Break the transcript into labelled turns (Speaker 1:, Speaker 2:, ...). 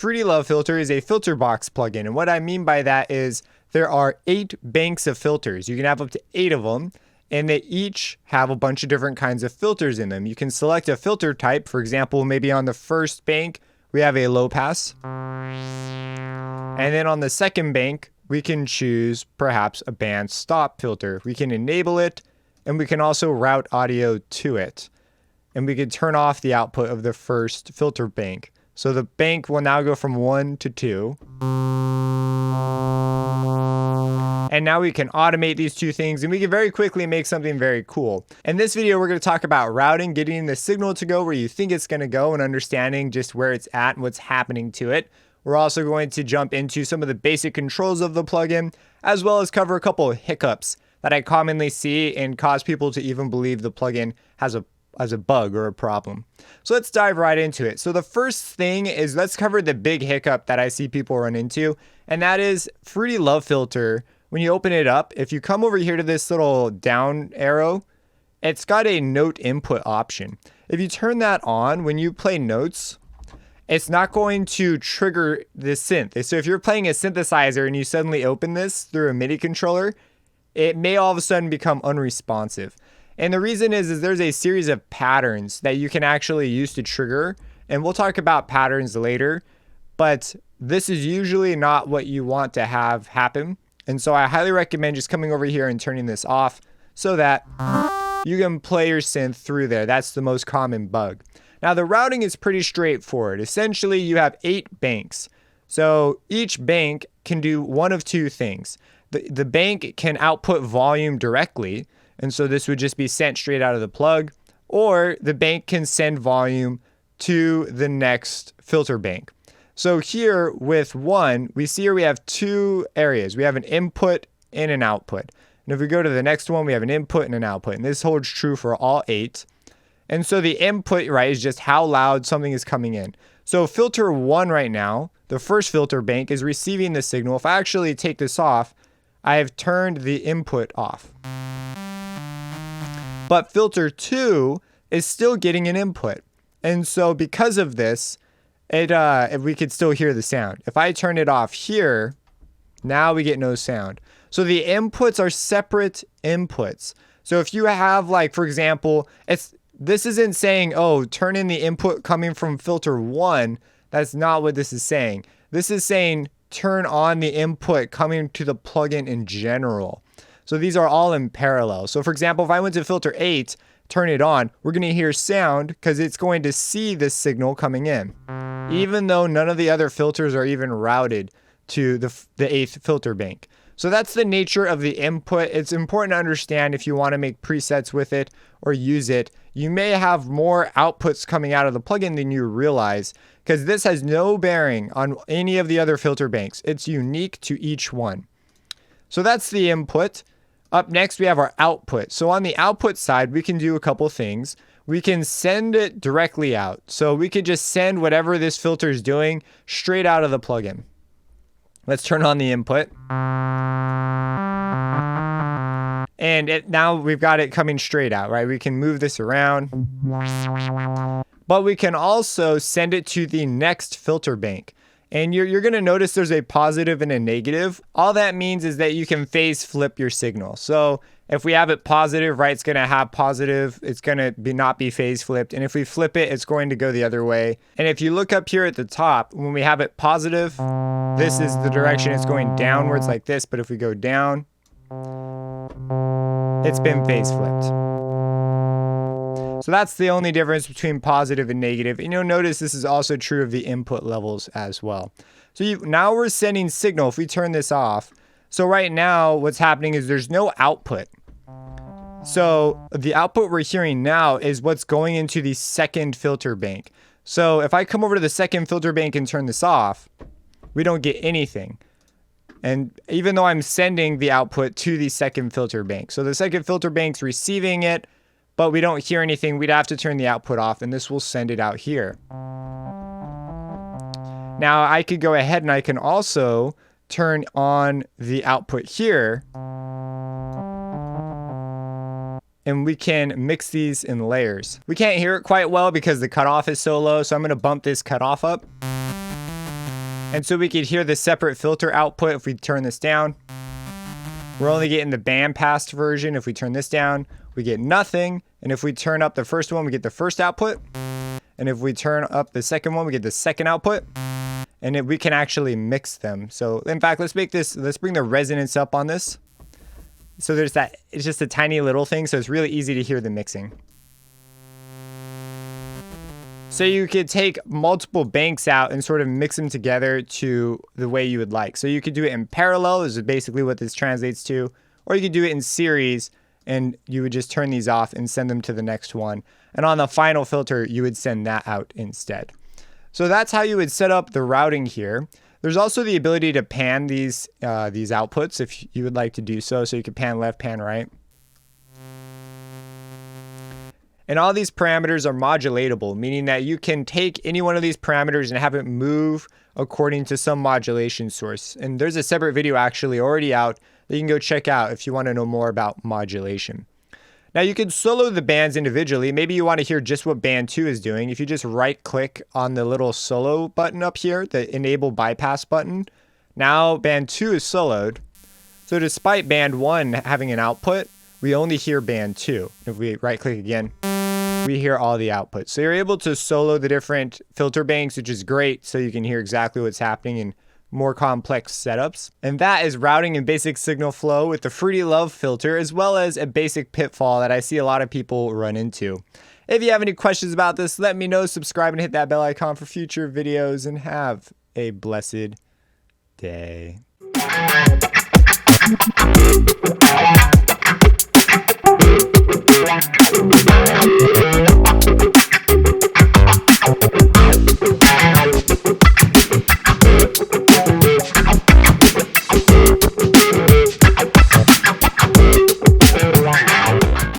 Speaker 1: Fruity Love Filter is a filter box plugin, and what I mean by that is there are 8 banks of filters. You can have up to 8 of them, and they each have a bunch of different kinds of filters in them. You can select a filter type. For example, maybe on the first bank, we have a low pass. And then on the second bank, we can choose perhaps a band stop filter. We can enable it, and we can also route audio to it. And we can turn off the output of the first filter bank. So the bank will now go from 1 to 2. And now we can automate these 2 things, and we can very quickly make something very cool. In this video, we're going to talk about routing, getting the signal to go where you think it's going to go, and understanding just where it's at and what's happening to it. We're also going to jump into some of the basic controls of the plugin, as well as cover a couple of hiccups that I commonly see and cause people to even believe the plugin has a bug or a problem. So let's dive right into it. So the first thing is, let's cover the big hiccup that I see people run into, and that is Fruity Love Filter. When you open it up, if you come over here to this little down arrow, it's got a note input option. If you turn that on, when you play notes, it's not going to trigger the synth. So if you're playing a synthesizer and you suddenly open this through a MIDI controller, it may all of a sudden become unresponsive. And the reason is there's a series of patterns that you can actually use to trigger. And we'll talk about patterns later, but this is usually not what you want to have happen. And so I highly recommend just coming over here and turning this off so that you can play your synth through there. That's the most common bug. Now the routing is pretty straightforward. Essentially, you have 8 banks. So each bank can do one of 2 things. The bank can output volume directly, and so this would just be sent straight out of the plug, or the bank can send volume to the next filter bank. So here with 1, we see here we have 2 areas. We have an input and an output. And if we go to the next one, we have an input and an output. And this holds true for all 8. And so the input, right, is just how loud something is coming in. So filter 1 right now, the first filter bank, is receiving the signal. If I actually take this off, I have turned the input off. But filter 2 is still getting an input. And so because of this, we could still hear the sound. If I turn it off here, now we get no sound. So the inputs are separate inputs. So if you have, like, for example, this isn't saying, oh, turn in the input coming from filter 1. That's not what this is saying. This is saying turn on the input coming to the plugin in general. So these are all in parallel. So for example, if I went to filter 8, turn it on, we're going to hear sound because it's going to see this signal coming in, even though none of the other filters are even routed to the 8th filter bank. So that's the nature of the input. It's important to understand if you want to make presets with it or use it. You may have more outputs coming out of the plugin than you realize, because this has no bearing on any of the other filter banks. It's unique to each one. So that's the input. Up next, we have our output. So on the output side, we can do a couple things. We can send it directly out. So we could just send whatever this filter is doing straight out of the plugin. Let's turn on the input. And now we've got it coming straight out, right? We can move this around. But we can also send it to the next filter bank. And you're going to notice there's a positive and a negative. All that means is that you can phase flip your signal. So if we have it positive, right, it's going to have positive. It's going to not be phase flipped. And if we flip it, it's going to go the other way. And if you look up here at the top, when we have it positive, this is the direction it's going downwards like this. But if we go down, it's been phase flipped. So that's the only difference between positive and negative. And you'll notice this is also true of the input levels as well. So now we're sending signal. If we turn this off, so right now what's happening is there's no output. So the output we're hearing now is what's going into the second filter bank. So if I come over to the second filter bank and turn this off, we don't get anything. And even though I'm sending the output to the second filter bank. So the second filter bank's receiving it, but we don't hear anything. We'd have to turn the output off, and this will send it out here. Now I could go ahead and I can also turn on the output here, and we can mix these in layers. We can't hear it quite well because the cutoff is so low, so I'm going to bump this cutoff up. And so we could hear the separate filter output if we turn this down. We're only getting the bandpass version. If we turn this down, we get nothing. And if we turn up the first one, we get the first output. And if we turn up the second one, we get the second output. And we can actually mix them. So in fact, let's bring the resonance up on this. So there's that, it's just a tiny little thing. So it's really easy to hear the mixing. So you could take multiple banks out and sort of mix them together to the way you would like. So you could do it in parallel, this is basically what this translates to, or you could do it in series and you would just turn these off and send them to the next one. And on the final filter, you would send that out instead. So that's how you would set up the routing here. There's also the ability to pan these outputs if you would like to do so. So you could pan left, pan right. And all these parameters are modulatable, meaning that you can take any one of these parameters and have it move according to some modulation source. And there's a separate video actually already out that you can go check out if you want to know more about modulation. Now you can solo the bands individually. Maybe you want to hear just what band 2 is doing. If you just right click on the little solo button up here, the enable bypass button, now band 2 is soloed. So despite band 1 having an output, we only hear band 2. If we right click again, we hear all the outputs. So you're able to solo the different filter banks, which is great. So you can hear exactly what's happening in more complex setups. And that is routing and basic signal flow with the Fruity Love filter, as well as a basic pitfall that I see a lot of people run into. If you have any questions about this, let me know. Subscribe and hit that bell icon for future videos, and have a blessed day.